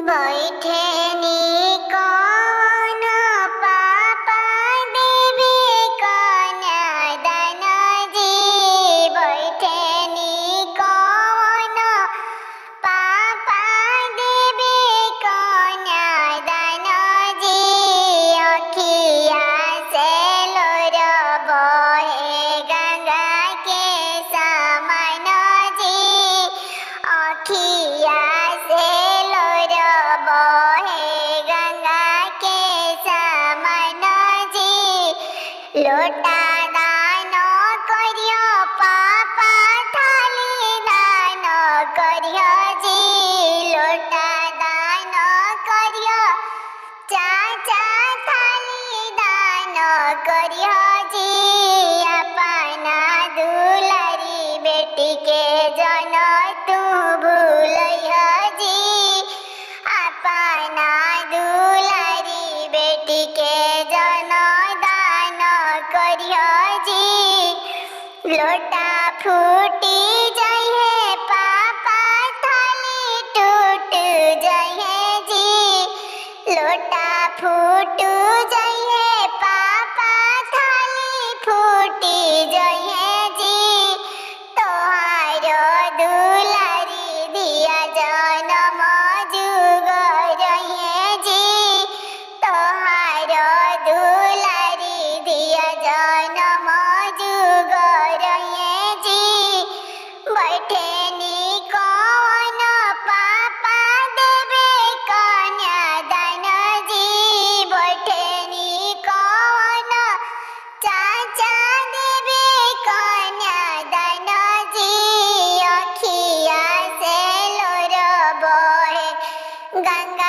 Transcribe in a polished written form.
बैठेनी कौन पापा देवी कन्यादान जी बैठेनी कौन पापा देवी कन्यादान जी अखिया से लोर बहे गंगा के समान जी अखिया से लोर बहे गंगा के समान जी लोटा दान करियो पापा थाली दान करियो जी लोटा दान करियो चाचा थाली दान करियो जी अपना दुलारी बेटी के जन तू भूलियो जी अपना दुलारी बेटी के जन दान करियो जी लोटा फूटी जाए पापा थाली टूट जाए जी लोटा फूट जाए पापा थाली फूटी जाए जी तोहारो दुलारी दिया जनम जुग रहे जी तोहारो दुलारी दिया जनम जुग रहे जी बैठेनी कौन पापा देवे कन्यादान जी बैठेनी कौन चाचा देवे कन्यादान जी अखिया से लोर बहे गंगा